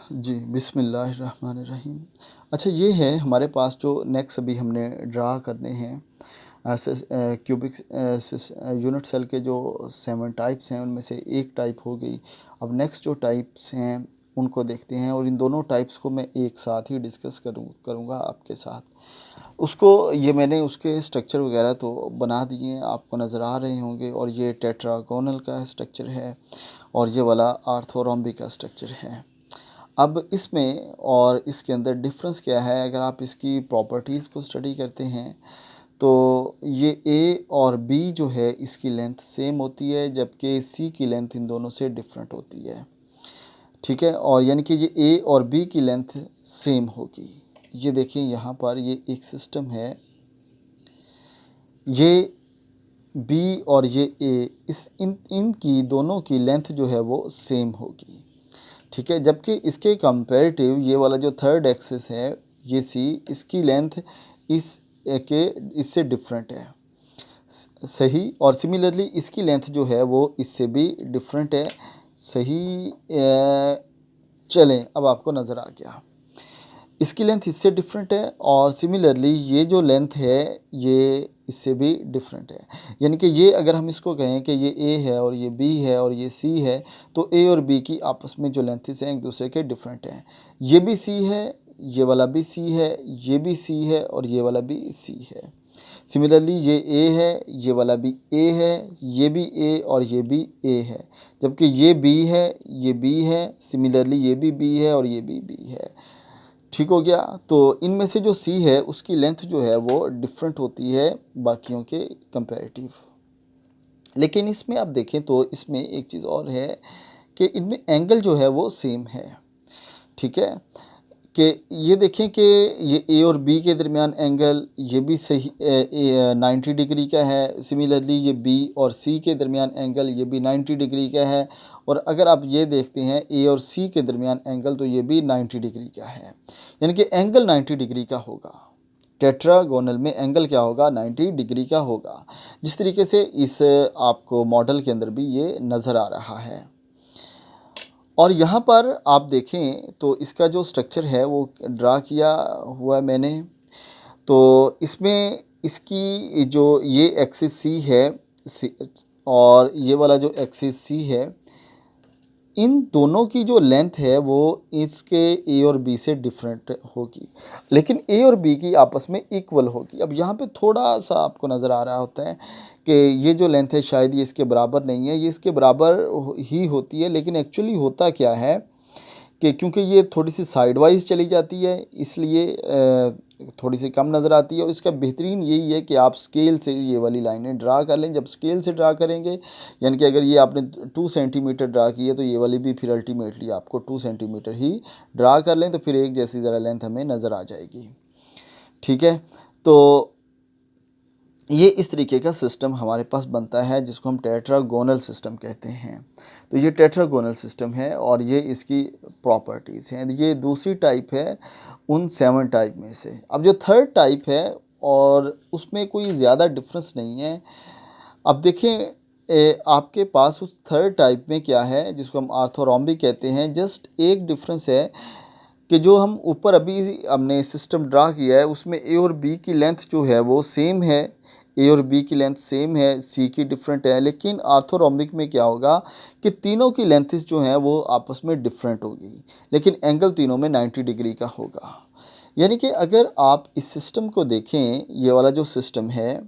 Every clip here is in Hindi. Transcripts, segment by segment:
जी, बिस्मिल्लाहिर्रहमानिर्रहीम। अच्छा, ये है हमारे पास जो नेक्स्ट अभी हमने ड्रा करने हैं क्यूबिक यूनिट सेल के जो 7 टाइप्स हैं उनमें से एक टाइप हो गई। अब नेक्स्ट जो टाइप्स हैं उनको देखते हैं और इन दोनों टाइप्स को मैं एक साथ ही डिस्कस करूँगा आपके साथ। उसको ये मैंने उसके स्ट्रक्चर वगैरह तो बना दिए हैं, आपको नज़र आ रहे होंगे। और ये टेट्रागोनल का स्ट्रक्चर है और ये वाला आर्थोरोम्बिक का स्ट्रक्चर है। अब इसमें और इसके अंदर डिफरेंस क्या है, अगर आप इसकी प्रॉपर्टीज़ को स्टडी करते हैं तो ये ए और बी जो है इसकी लेंथ सेम होती है, जबकि सी की लेंथ इन दोनों से डिफरेंट होती है। ठीक है, और यानी कि ये ए और बी की लेंथ सेम होगी। ये देखिए यहाँ पर ये एक सिस्टम है, ये बी और ये ए, इस इनकी दोनों की लेंथ जो है वो सेम होगी। ठीक है, जबकि इसके कंपैरेटिव ये वाला जो थर्ड एक्सिस है ये सी, इसकी लेंथ इस के इससे डिफरेंट है। सही, और सिमिलरली इसकी लेंथ जो है वो इससे भी डिफरेंट है। सही, चलें अब आपको नज़र आ गया, इसकी लेंथ इससे डिफरेंट है और सिमिलरली ये जो लेंथ है ये इससे भी डिफरेंट है। यानी कि ये अगर हम इसको कहें कि ये ए है और ये बी है और ये सी है, तो ए और बी की आपस में जो लेंथेस हैं एक दूसरे के डिफरेंट हैं। ये भी सी है, ये वाला भी सी है, ये भी सी है और ये वाला भी सी है। सिमिलरली ये ए है, ये वाला भी ए है, ये भी ए और ये भी ए है, जबकि ये बी है, ये बी है, सिमिलरली ये भी बी है और ये भी बी है। ठीक हो गया। तो इनमें से जो सी है उसकी लेंथ जो है वो डिफरेंट होती है बाकियों के कंपैरेटिव। लेकिन इसमें आप देखें तो इसमें एक चीज़ और है कि इनमें एंगल जो है वो सेम है। ठीक है, कि ये देखें कि ये ए और बी के दरमियान एंगल ये भी सही 90 डिग्री का है। सिमिलरली ये बी और सी के दरमियान एंगल ये भी 90 डिग्री का है। और अगर आप ये देखते हैं ए और सी के दरमियान एंगल, तो ये भी 90 डिग्री का है, यानी कि एंगल 90 डिग्री का होगा। टेट्रागोनल में एंगल क्या होगा, 90 डिग्री का होगा। जिस तरीके से इस आपको मॉडल के अंदर भी ये नज़र आ रहा है। और यहाँ पर आप देखें तो इसका जो स्ट्रक्चर है वो ड्रा किया हुआ है मैंने। तो इसमें इसकी जो ये एक्सिस सी है और ये वाला जो एक्सिस सी है, इन दोनों की जो लेंथ है वो इसके ए और बी से डिफरेंट होगी, लेकिन ए और बी की आपस में इक्वल होगी। अब यहाँ पे थोड़ा सा आपको नज़र आ रहा होता है कि ये जो लेंथ है शायद ये इसके बराबर नहीं है, ये इसके बराबर ही होती है, लेकिन एक्चुअली होता क्या है कि क्योंकि ये थोड़ी सी साइड वाइज चली जाती है इसलिए थोड़ी सी कम नज़र आती है। और इसका बेहतरीन यही है कि आप स्केल से ये वाली लाइनें ड्रा कर लें। जब स्केल से ड्रा करेंगे, यानी कि अगर ये आपने 2 सेंटीमीटर ड्रा की है तो ये वाली भी फिर अल्टीमेटली आपको 2 सेंटीमीटर ही ड्रा कर लें, तो फिर एक जैसी ज़रा लेंथ हमें नज़र आ जाएगी। ठीक है, तो ये इस तरीके का सिस्टम हमारे पास बनता है जिसको हम टेट्रागोनल सिस्टम कहते हैं। तो ये टेट्रागोनल सिस्टम है और ये इसकी प्रॉपर्टीज़ हैं। ये दूसरी टाइप है उन 7 टाइप में से। अब जो थर्ड टाइप है और उसमें कोई ज़्यादा डिफरेंस नहीं है। अब देखें आपके पास उस थर्ड टाइप में क्या है जिसको हम आर्थोरोम्बिक कहते हैं। जस्ट एक डिफरेंस है कि जो हम ऊपर अभी हमने सिस्टम ड्रा किया है उसमें ए और बी की लेंथ जो है वो सेम है, ए और बी की लेंथ सेम है, सी की डिफरेंट है। लेकिन आर्थोरोम्बिक में क्या होगा कि तीनों की लेंथेस जो हैं वो आपस में डिफरेंट होगी, लेकिन एंगल तीनों में 90 डिग्री का होगा। यानी कि अगर आप इस सिस्टम को देखें, ये वाला जो सिस्टम है,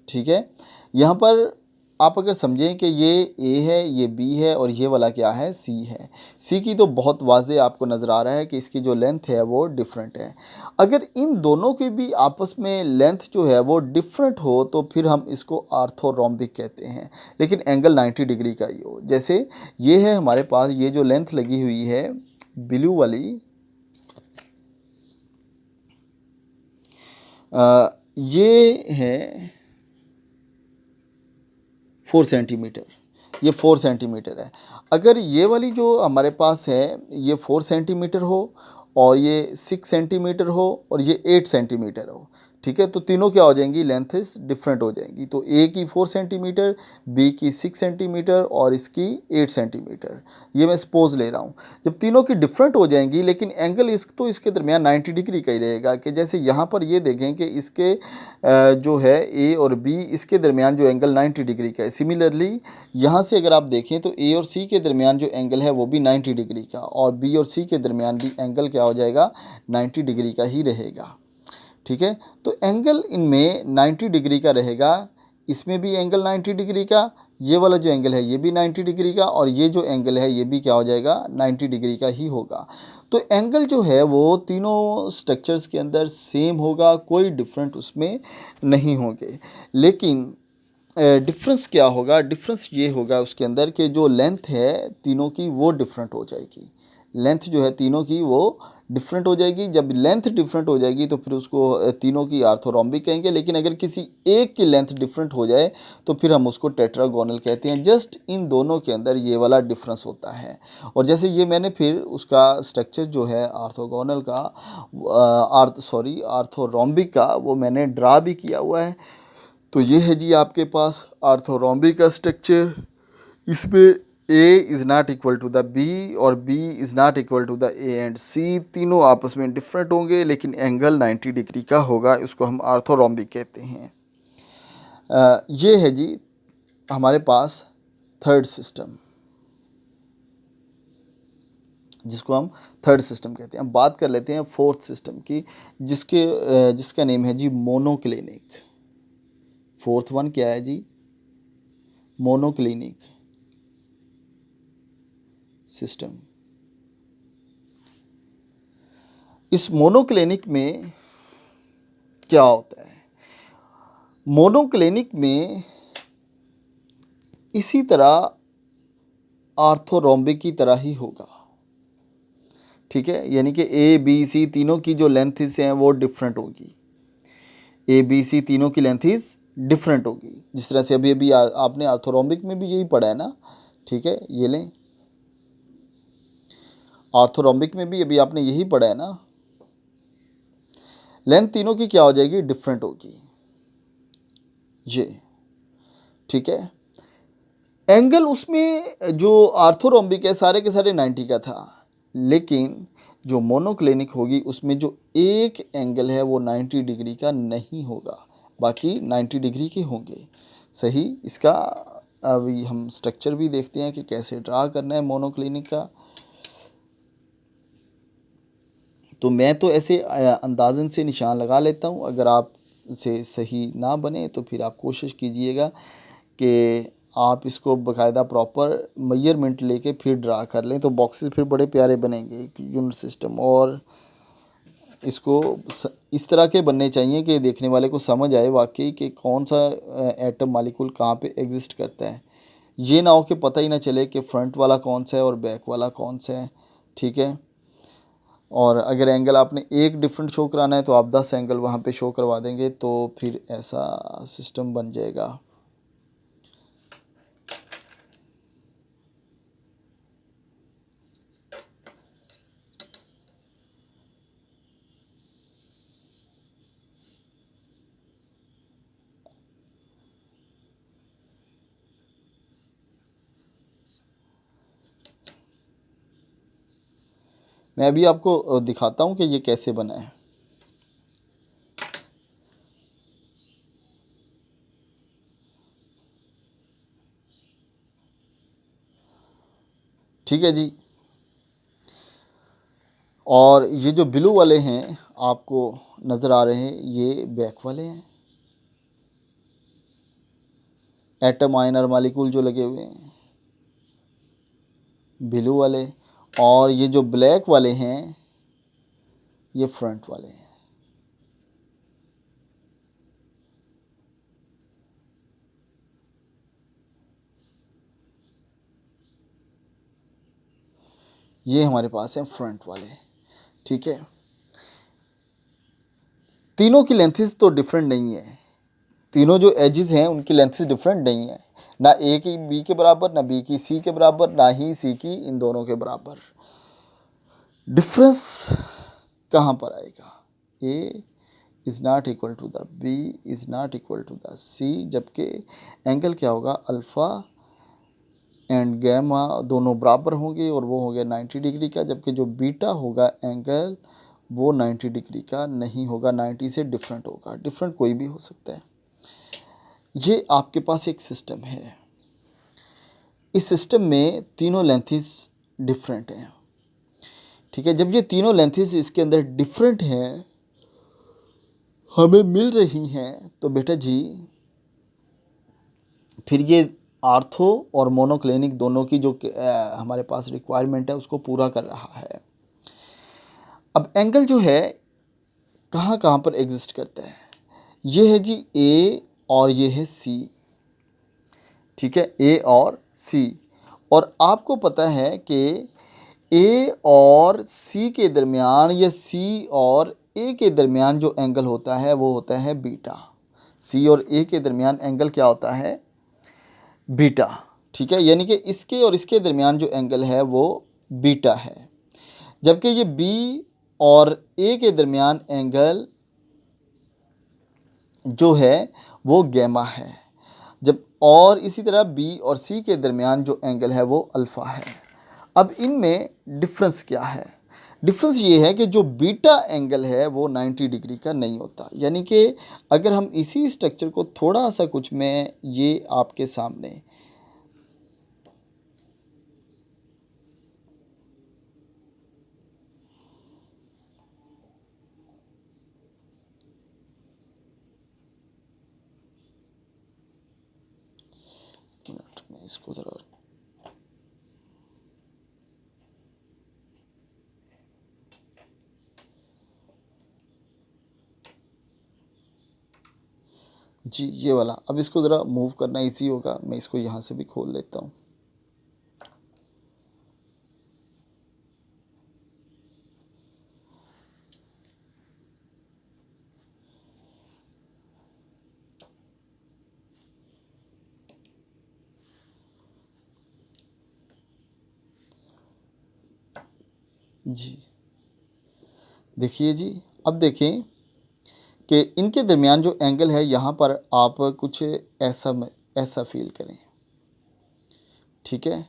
ठीक है, यहाँ पर आप अगर समझें कि ये ए है, ये बी है और ये वाला क्या है, सी है। सी की तो बहुत वाज़े आपको नज़र आ रहा है कि इसकी जो लेंथ है वो डिफरेंट है। अगर इन दोनों की भी आपस में लेंथ जो है वो डिफरेंट हो तो फिर हम इसको आर्थोरोम्बिक कहते हैं, लेकिन एंगल 90 डिग्री का ही हो। जैसे ये है हमारे पास ये जो लेंथ लगी हुई है ब्लू वाली, ये है 4 सेंटीमीटर, ये 4 सेंटीमीटर है। अगर ये वाली जो हमारे पास है ये 4 सेंटीमीटर हो और ये 6 सेंटीमीटर हो और ये 8 सेंटीमीटर हो, ठीक है, तो तीनों क्या हो जाएंगी, लेंथेस डिफरेंट हो जाएंगी। तो ए की 4 सेंटीमीटर, बी की 6 सेंटीमीटर और इसकी 8 सेंटीमीटर, ये मैं सपोज ले रहा हूँ। जब तीनों की डिफरेंट हो जाएंगी लेकिन एंगल इसके दरमियान 90 डिग्री का ही रहेगा। कि जैसे यहाँ पर ये देखें कि इसके जो है ए और बी, इसके दरमियान जो एंगल 90 डिग्री का है। सिमिलरली यहाँ से अगर आप देखें तो ए और सी के दरमियान जो एंगल है वो भी 90 डिग्री का, और बी और सी के दरमियान भी एंगल क्या हो जाएगा, 90 डिग्री का ही रहेगा। ठीक है, तो एंगल इनमें 90 डिग्री का रहेगा, इसमें भी एंगल 90 डिग्री का, ये वाला जो एंगल है ये भी 90 डिग्री का, और ये जो एंगल है ये भी क्या हो जाएगा, 90 डिग्री का ही होगा। तो एंगल जो है वो तीनों स्ट्रक्चर्स के अंदर सेम होगा, कोई डिफरेंट उसमें नहीं होंगे। लेकिन डिफरेंस क्या होगा, डिफरेंस ये होगा उसके अंदर कि जो लेंथ है तीनों की वो डिफरेंट हो जाएगी। लेंथ जो है तीनों की वो डिफरेंट हो जाएगी। जब लेंथ डिफरेंट हो जाएगी तो फिर उसको तीनों की आर्थोरोम्बिक कहेंगे। लेकिन अगर किसी एक की लेंथ डिफरेंट हो जाए तो फिर हम उसको टेट्रागोनल कहते हैं। जस्ट इन दोनों के अंदर ये वाला डिफरेंस होता है। और जैसे ये मैंने फिर उसका स्ट्रक्चर जो है आर्थोगोनल का आर्थोरोम्बिक का वो मैंने ड्रा भी किया हुआ है। तो ये है जी आपके पास आर्थोरोम्बिक का स्ट्रक्चर। इसमें A is not equal to the B और B is not equal to the A and C, तीनों आपस में डिफरेंट होंगे लेकिन एंगल 90 डिग्री का होगा। इसको हम आर्थोरोम्बिक कहते हैं। ये है जी हमारे पास थर्ड सिस्टम, जिसको हम थर्ड सिस्टम कहते हैं। अब बात कर लेते हैं फोर्थ सिस्टम की, जिसका नेम है जी मोनोक्लिनिक। फोर्थ वन क्या है जी, मोनोक्लिनिक सिस्टम। इस मोनोक्लिनिक में क्या होता है, मोनोक्लिनिक में इसी तरह आर्थोरोम्बिक की तरह ही होगा। ठीक है, यानी कि ए बी सी तीनों की जो लेंथेस हैं वो डिफरेंट होगी। ए बी सी तीनों की लेंथेस डिफरेंट होगी, जिस तरह से अभी अभी आपने आर्थोरोम्बिक में भी यही पढ़ा है ना। ठीक है, ये लें, आर्थोरोम्बिक में भी अभी आपने यही पढ़ा है ना। लेंथ तीनों की क्या हो जाएगी, डिफरेंट होगी ये। ठीक है, एंगल उसमें जो आर्थोरोम्बिक है सारे के सारे 90 का था, लेकिन जो मोनोक्लिनिक होगी उसमें जो एक एंगल है वो 90 डिग्री का नहीं होगा, बाकी 90 डिग्री के होंगे। सही, इसका अभी हम स्ट्रक्चर भी देखते हैं कि कैसे ड्रा करना है मोनोक्लिनिक का। तो मैं तो ऐसे अंदाज़न से निशान लगा लेता हूँ, अगर आप से सही ना बने तो फिर आप कोशिश कीजिएगा कि आप इसको बाकायदा प्रॉपर मेजरमेंट लेके फिर ड्रा कर लें, तो बॉक्सेस फिर बड़े प्यारे बनेंगे यूनिट सिस्टम। और इसको इस तरह के बनने चाहिए कि देखने वाले को समझ आए वाकई कि कौन सा एटम मालिक्यूल कहाँ पे एग्जिस्ट करता है। ये ना हो कि पता ही ना चले कि फ्रंट वाला कौन सा है और बैक वाला कौन सा है। ठीक है, और अगर एंगल आपने एक डिफरेंट शो कराना है तो आप 10 एंगल वहाँ पे शो करवा देंगे, तो फिर ऐसा सिस्टम बन जाएगा। मैं अभी आपको दिखाता हूँ कि ये कैसे बना है। ठीक है जी, और ये जो ब्लू वाले हैं आपको नज़र आ रहे हैं ये बैक वाले हैं, एटम आयन और मालिक्यूल जो लगे हुए हैं ब्लू वाले, और ये जो ब्लैक वाले हैं ये फ्रंट वाले हैं। ये हमारे पास है फ्रंट वाले। ठीक है, तीनों की लेंथेस तो डिफरेंट नहीं है, तीनों जो एजेस हैं उनकी लेंथेस डिफरेंट नहीं है, ना ए की बी के बराबर, ना बी की सी के बराबर, ना ही सी की इन दोनों के बराबर। डिफरेंस कहाँ पर आएगा, A is not equal to the B is not equal to the C, जबकि एंगल क्या होगा, अल्फ़ा एंड गैमा दोनों बराबर होंगे और वो हो गया 90 डिग्री का, जबकि जो बीटा होगा एंगल वो 90 डिग्री का नहीं होगा, 90 से डिफरेंट होगा, डिफरेंट कोई भी हो सकता है। ये आपके पास एक सिस्टम है, इस सिस्टम में तीनों लेंथेस डिफरेंट हैं, ठीक है। जब ये तीनों लेंथेस इसके अंदर डिफरेंट हैं, हमें मिल रही हैं, तो बेटा जी फिर ये आर्थो और मोनोक्लिनिक दोनों की जो हमारे पास रिक्वायरमेंट है उसको पूरा कर रहा है। अब एंगल जो है कहाँ कहाँ पर एग्जिस्ट करता है, ये है जी ए और ये है सी, ठीक है, ए और सी। और आपको पता है कि ए और सी के दरमियान या सी और ए के दरमियान जो एंगल होता है वो होता है बीटा। सी और ए के दरमियान एंगल क्या होता है, बीटा, ठीक है। यानी कि इसके और इसके दरमियान जो एंगल है वो बीटा है, जबकि ये बी और ए के दरमियान एंगल जो है वो गैमा है, जब और इसी तरह बी और सी के दरमियान जो एंगल है वो अल्फ़ा है। अब इनमें डिफरेंस क्या है, डिफरेंस ये है कि जो बीटा एंगल है वो 90 डिग्री का नहीं होता। यानी कि अगर हम इसी स्ट्रक्चर को थोड़ा सा कुछ में ये आपके सामने में इसको ज़रा जी ये वाला, अब इसको ज़रा मूव करना इजी होगा, मैं इसको यहाँ से भी खोल लेता हूँ। जी देखिए जी, अब देखें कि इनके दरमियान जो एंगल है यहाँ पर आप कुछ ऐसा फील करें, ठीक है।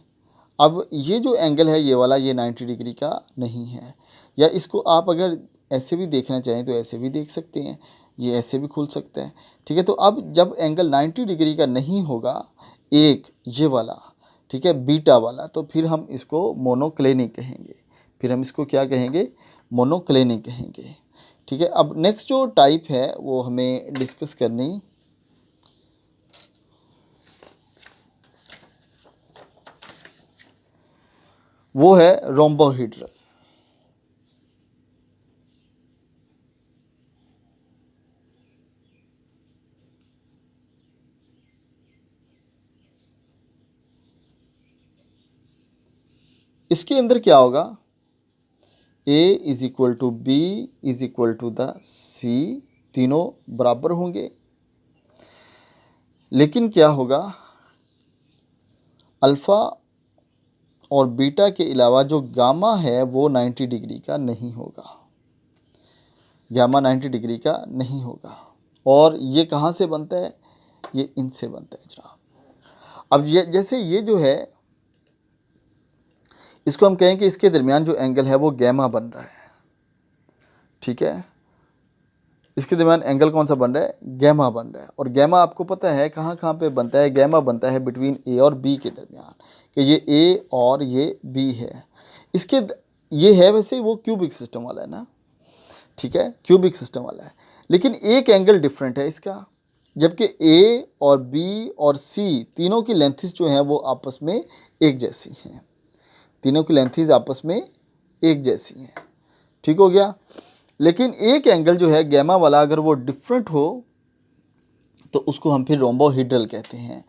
अब ये जो एंगल है ये वाला, ये 90 डिग्री का नहीं है, या इसको आप अगर ऐसे भी देखना चाहें तो ऐसे भी देख सकते हैं, ये ऐसे भी खुल सकता है, ठीक है। तो अब जब एंगल 90 डिग्री का नहीं होगा एक ये वाला, ठीक है, बीटा वाला, तो फिर हम इसको मोनोक्लिनिक कहेंगे, फिर हम इसको क्या कहेंगे, मोनोक्लिनिक कहेंगे, ठीक है। अब नेक्स्ट जो टाइप है वो हमें डिस्कस करनी, वो है रोम्बोहेड्रल। इसके अंदर क्या होगा, A is equal to B is equal to the C, तीनों बराबर होंगे, लेकिन क्या होगा, अल्फ़ा और बीटा के अलावा जो गामा है वो 90 डिग्री का नहीं होगा, गामा 90 डिग्री का नहीं होगा। और ये कहाँ से बनता है, ये इनसे बनता है जनाब। अब ये जैसे ये जो है इसको हम कहें कि इसके दरमियान जो एंगल है वो गैमा बन रहा है, ठीक है, इसके दरमियान एंगल कौन सा बन रहा है, गैमा बन रहा है। और गैमा आपको पता है कहाँ कहाँ पे बनता है, गैमा बनता है बिटवीन ए और बी के दरमियान, कि ये ए और ये बी है, इसके ये है वैसे वो क्यूबिक सिस्टम वाला है ना, ठीक है, क्यूबिक सिस्टम वाला है, लेकिन एक एंगल डिफरेंट है इसका, जबकि ए और बी और सी तीनों की लेंथेस जो हैं वो आपस में एक जैसी हैं, तीनों की लेंथेस आपस में एक जैसी हैं, ठीक हो गया। लेकिन एक एंगल जो है गैमा वाला अगर वो डिफरेंट हो तो उसको हम फिर रोम्बोहेड्रल कहते हैं।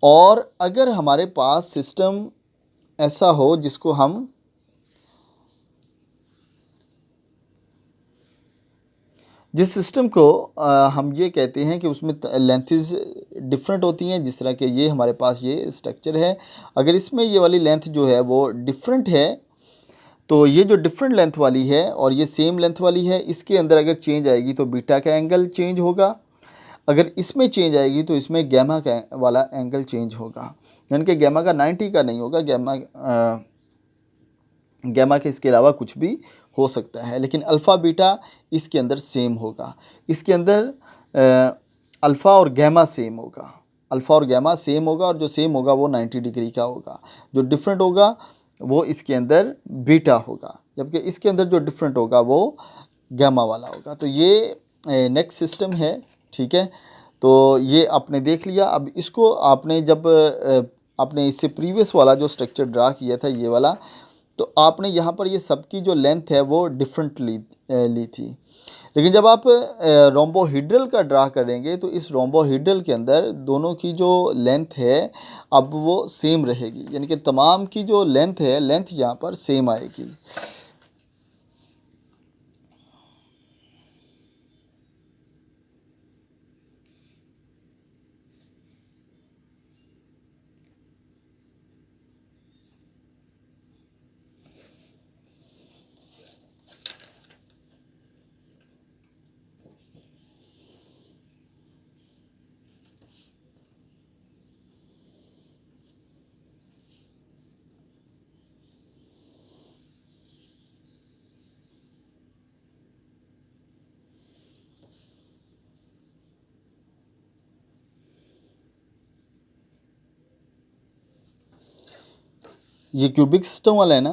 और अगर हमारे पास सिस्टम ऐसा हो जिसको हम जिस सिस्टम को हम ये कहते हैं कि उसमें लेंथेस डिफरेंट होती हैं, जिस तरह के ये हमारे पास ये स्ट्रक्चर है, अगर इसमें ये वाली लेंथ जो है वो डिफरेंट है तो ये जो डिफरेंट लेंथ वाली है और ये सेम लेंथ वाली है, इसके अंदर अगर चेंज आएगी तो बीटा का एंगल चेंज होगा, अगर इसमें चेंज आएगी तो इसमें गैमा का वाला एंगल चेंज होगा। यानी कि गैमा का 90 का नहीं होगा, गैमा के इसके अलावा कुछ भी हो सकता है, लेकिन अल्फ़ा बीटा इसके अंदर सेम होगा। इसके अंदर अल्फ़ा और गैमा सेम होगा, अल्फ़ा और गैमा सेम होगा, और जो सेम होगा वो 90 डिग्री का होगा। जो डिफरेंट होगा वो इसके अंदर बीटा होगा, जबकि इसके अंदर जो डिफरेंट होगा वो गैमा वाला होगा। तो ये नेक्स्ट सिस्टम है, ठीक है। तो ये आपने देख लिया। अब इसको आपने जब आपने इससे प्रीवियस वाला जो स्ट्रक्चर ड्रा किया था ये वाला, तो आपने यहाँ पर ये सबकी जो लेंथ है वो डिफरेंट ली थी। लेकिन जब आप रोम्बोहिड्रल का ड्रा करेंगे तो इस रोम्बोहिड्रल के अंदर दोनों की जो लेंथ है अब वो सेम रहेगी, यानी कि तमाम की जो लेंथ है, लेंथ यहाँ पर सेम आएगी। ये क्यूबिक सिस्टम वाला है ना,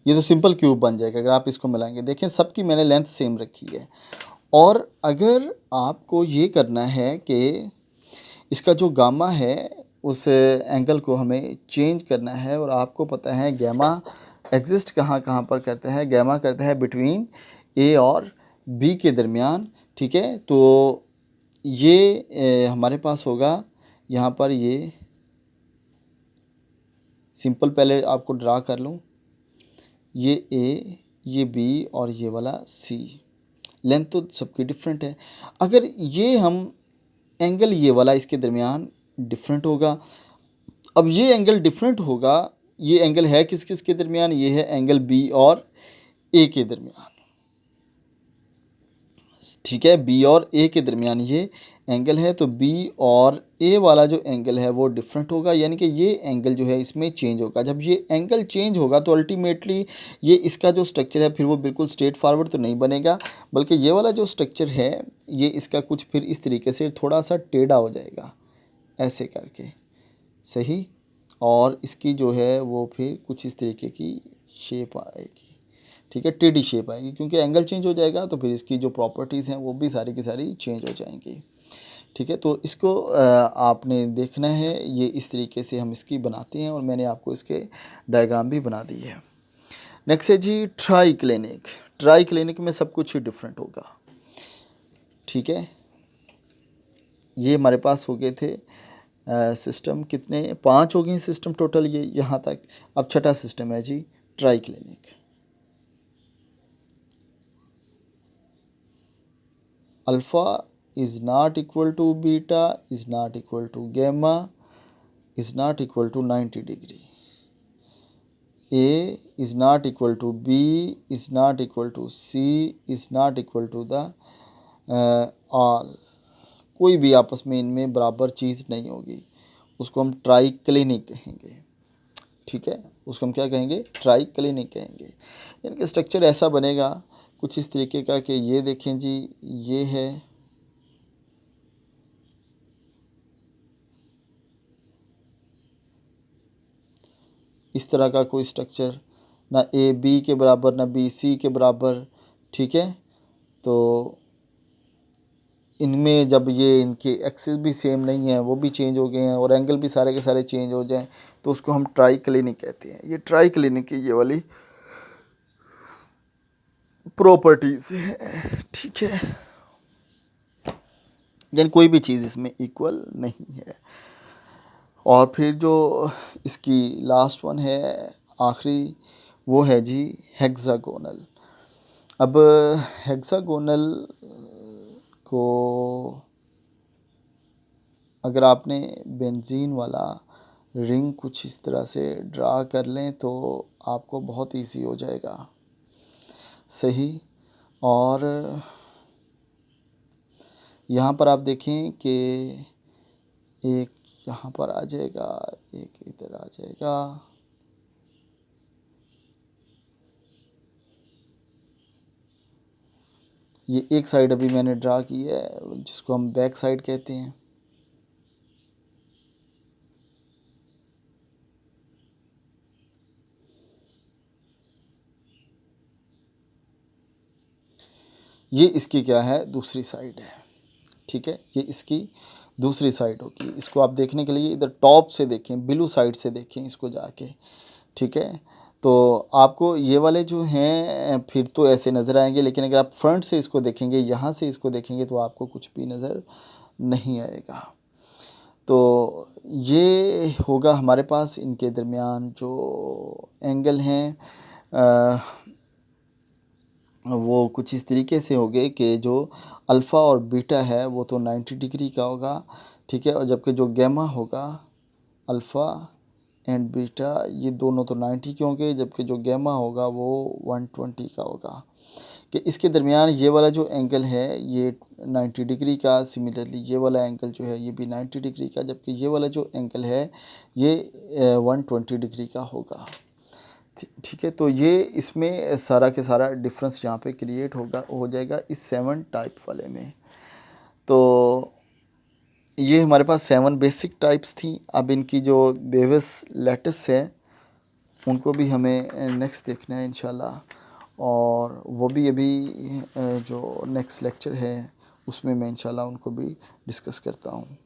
ये तो सिंपल क्यूब बन जाएगा अगर आप इसको मिलाएंगे। देखें सबकी मैंने लेंथ सेम रखी है। और अगर आपको ये करना है कि इसका जो गामा है उस एंगल को हमें चेंज करना है, और आपको पता है गैमा एग्जिस्ट कहाँ कहाँ पर करता है, गैमा करता है बिटवीन ए और बी के दरमियान, ठीक है। तो ये हमारे पास होगा यहाँ पर, ये सिंपल पहले आपको ड्रा कर लूँ, ये ए, ये बी और ये वाला सी। लेंथ तो सबकी डिफरेंट है। अगर ये हम एंगल ये वाला इसके दरमियान डिफरेंट होगा, अब ये एंगल डिफरेंट होगा, ये एंगल है किस किस के दरमियान, ये है एंगल बी और ए के दरमियान, ठीक है। बी और ए के दरमियान ये एंगल है, तो बी और ए वाला जो एंगल है वो डिफरेंट होगा, यानी कि ये एंगल जो है इसमें चेंज होगा। जब ये एंगल चेंज होगा तो अल्टीमेटली ये इसका जो स्ट्रक्चर है फिर वो बिल्कुल स्ट्रेट फॉरवर्ड तो नहीं बनेगा, बल्कि ये वाला जो स्ट्रक्चर है ये इसका कुछ फिर इस तरीके से थोड़ा सा टेढ़ा हो जाएगा, ऐसे करके, सही। और इसकी जो है वो फिर कुछ इस तरीके की शेप आएगी, ठीक है, टेढ़ी शेप आएगी, क्योंकि एंगल चेंज हो जाएगा तो फिर इसकी जो प्रॉपर्टीज़ हैं वो भी सारी की सारी चेंज हो जाएंगी, ठीक है। तो इसको आपने देखना है, ये इस तरीके से हम इसकी बनाते हैं, और मैंने आपको इसके डायग्राम भी बना दी है। नेक्स्ट है जी ट्राई क्लिनिक। ट्राई क्लिनिक में सब कुछ ही डिफरेंट होगा, ठीक है। ये हमारे पास हो गए थे सिस्टम, कितने 5 हो गए सिस्टम टोटल ये यहाँ तक। अब छठा सिस्टम है जी triclinic. Alpha is not equal to beta is not equal to gamma is not equal to 90 degree. A is not equal to B is not equal to C is not equal to the all. कोई भी आपस में इनमें बराबर चीज़ नहीं होगी, उसको हम ट्राई क्लिनिक कहेंगे, ठीक है। उसको हम क्या कहेंगे, ट्राई क्लिनिक कहेंगे। यानी कि स्ट्रक्चर ऐसा बनेगा कुछ इस तरीके का कि ये देखें जी, ये है, इस तरह का कोई स्ट्रक्चर, ना ए बी के बराबर ना बी सी के बराबर, ठीक है। तो इनमें जब ये इनके एक्सिस भी सेम नहीं है, वो भी चेंज हो गए हैं, और एंगल भी सारे के सारे चेंज हो जाएं, तो उसको हम ट्राई क्लिनिक कहते हैं। ये ट्राई क्लिनिक की ये वाली प्रॉपर्टीज है, ठीक है। यानी कोई भी चीज़ इसमें इक्वल नहीं है। और फिर जो इसकी लास्ट वन है, आखिरी, वो है जी हेक्सागोनल। अब हेक्सागोनल को अगर आपने बेंजीन वाला रिंग कुछ इस तरह से ड्रा कर लें तो आपको बहुत इजी हो जाएगा। सही। और यहाँ पर आप देखें कि एक यहाँ पर आ जाएगा, एक इधर आ जाएगा। ये एक साइड अभी मैंने ड्रा की है जिसको हम बैक साइड कहते हैं। ये इसकी क्या है, दूसरी साइड है। ठीक है, ये इसकी दूसरी साइड होगी। इसको आप देखने के लिए इधर टॉप से देखें, ब्लू साइड से देखें इसको जाके। ठीक है, तो आपको ये वाले जो हैं फिर तो ऐसे नज़र आएंगे, लेकिन अगर आप फ्रंट से इसको देखेंगे, यहाँ से इसको देखेंगे तो आपको कुछ भी नज़र नहीं आएगा। तो ये होगा हमारे पास इनके दरमियान जो एंगल हैं वो कुछ इस तरीके से होंगे कि जो अल्फ़ा और बीटा है वो तो 90 डिग्री का होगा। ठीक है, और जबकि जो गैमा होगा, अल्फ़ा एंड बीटा ये दोनों तो 90 के होंगे, जबकि जो गैमा होगा वो 120 का होगा। कि इसके दरमियान ये वाला जो एंगल है ये 90 डिग्री का, सिमिलरली ये वाला एंगल जो है ये भी 90 डिग्री का, जबकि ये वाला जो एंगल है ये 120 डिग्री का होगा। ठीक है, तो ये इसमें सारा के सारा डिफरेंस यहाँ पे क्रिएट हो जाएगा इस 7 टाइप वाले में। तो ये हमारे पास 7 बेसिक टाइप्स थी। अब इनकी जो बेवस लेटिस है उनको भी हमें नेक्स्ट देखना है इंशाल्लाह, और वो भी अभी जो नेक्स्ट लेक्चर है उसमें मैं इंशाल्लाह उनको भी डिस्कस करता हूँ।